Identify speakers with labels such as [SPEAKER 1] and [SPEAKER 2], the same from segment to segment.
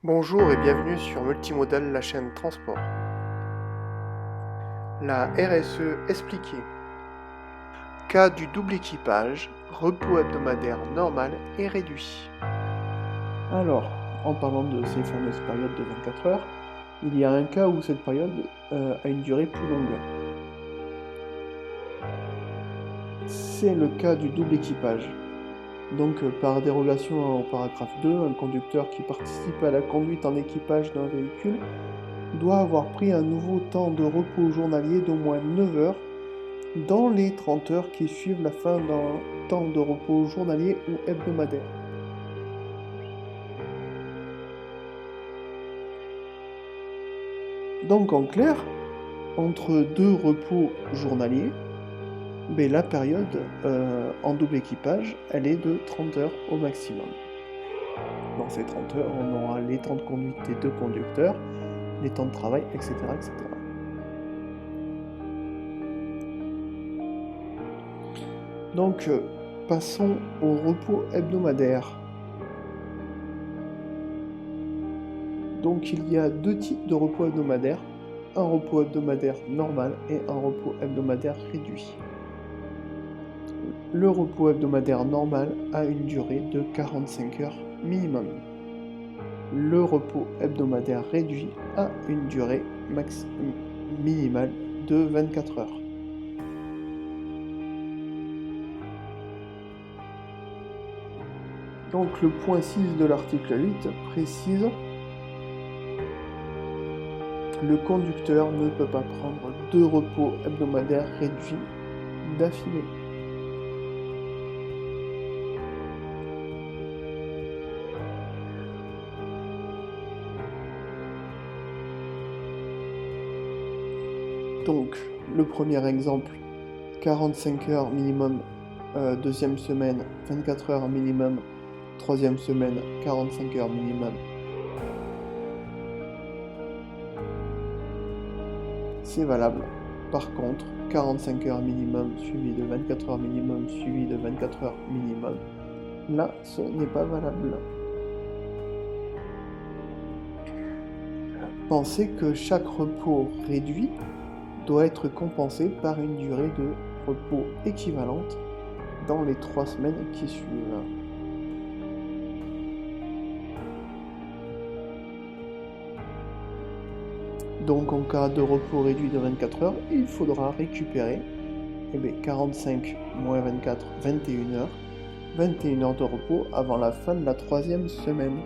[SPEAKER 1] Bonjour et bienvenue sur Multimodal, la chaîne transport. La RSE expliquée. Cas du double équipage, repos hebdomadaire normal et réduit.
[SPEAKER 2] Alors, en parlant de ces fameuses périodes de 24 heures, il y a un cas où cette période a une durée plus longue. C'est le cas du double équipage. Donc, par dérogation au paragraphe 2, un conducteur qui participe à la conduite en équipage d'un véhicule doit avoir pris un nouveau temps de repos journalier d'au moins 9 heures dans les 30 heures qui suivent la fin d'un temps de repos journalier ou hebdomadaire. Donc en clair, entre deux repos journaliers, la période en double équipage, elle est de 30 heures au maximum. Dans ces 30 heures, on aura les temps de conduite des deux conducteurs, les temps de travail, etc. etc. Donc, passons au repos hebdomadaire. Donc, il y a deux types de repos hebdomadaires, un repos hebdomadaire normal et un repos hebdomadaire réduit. Le repos hebdomadaire normal a une durée de 45 heures minimum. Le repos hebdomadaire réduit a une durée minimale de 24 heures. Donc le point 6 de l'article 8 précise: le conducteur ne peut pas prendre deux repos hebdomadaires réduits d'affilée. Donc, le premier exemple, 45 heures minimum, deuxième semaine, 24 heures minimum, troisième semaine, 45 heures minimum. C'est valable. Par contre, 45 heures minimum suivi de 24 heures minimum suivi de 24 heures minimum, là, ce n'est pas valable. Pensez que chaque repos réduit doit être compensé par une durée de repos équivalente dans les 3 semaines qui suivent. Donc en cas de repos réduit de 24 heures, il faudra récupérer 45 moins 24, 21 heures. 21 heures de repos avant la fin de la 3e semaine.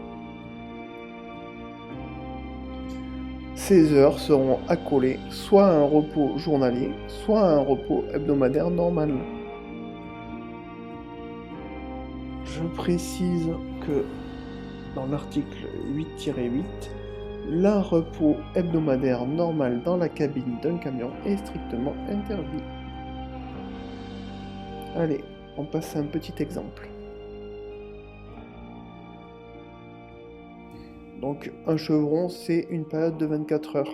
[SPEAKER 2] Ces heures seront accolées soit à un repos journalier, soit à un repos hebdomadaire normal. Je précise que dans l'article 8-8, le repos hebdomadaire normal dans la cabine d'un camion est strictement interdit. Allez, on passe à un petit exemple. Donc un chevron, c'est une période de 24 heures.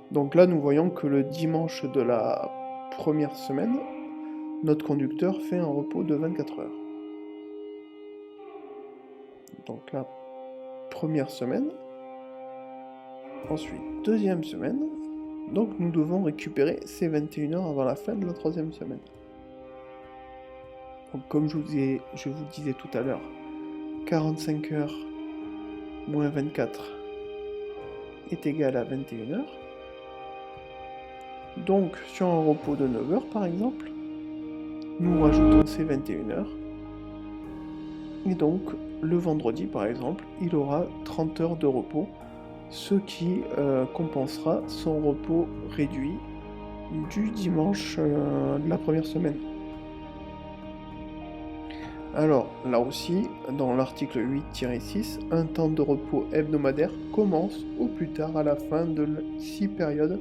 [SPEAKER 2] Donc là, nous voyons que le dimanche de la première semaine, notre conducteur fait un repos de 24 heures. Donc là, première semaine. Ensuite, deuxième semaine. Donc nous devons récupérer ces 21 heures avant la fin de la 3e semaine. Donc comme je vous disais tout à l'heure, 45 heures moins 24 est égal à 21 heures. Donc sur un repos de 9 heures par exemple, nous rajoutons ces 21 heures. Et donc le vendredi par exemple, il aura 30 heures de repos, ce qui compensera son repos réduit du dimanche de la première semaine. Alors, là aussi, dans l'article 8-6, un temps de repos hebdomadaire commence au plus tard à la fin de 6 périodes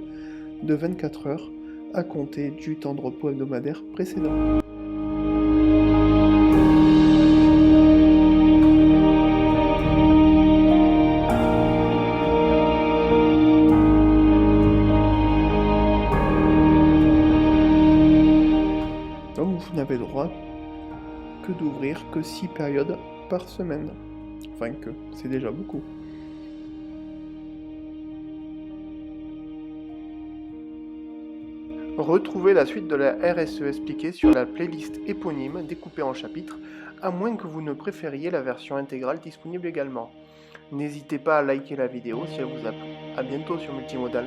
[SPEAKER 2] de 24 heures à compter du temps de repos hebdomadaire précédent. Donc vous n'avez droit que d'ouvrir que 6 périodes par semaine. Enfin que, c'est déjà beaucoup.
[SPEAKER 1] Retrouvez la suite de la RSE expliquée sur la playlist éponyme découpée en chapitres, à moins que vous ne préfériez la version intégrale disponible également. N'hésitez pas à liker la vidéo si elle vous a plu. A bientôt sur Multimodal.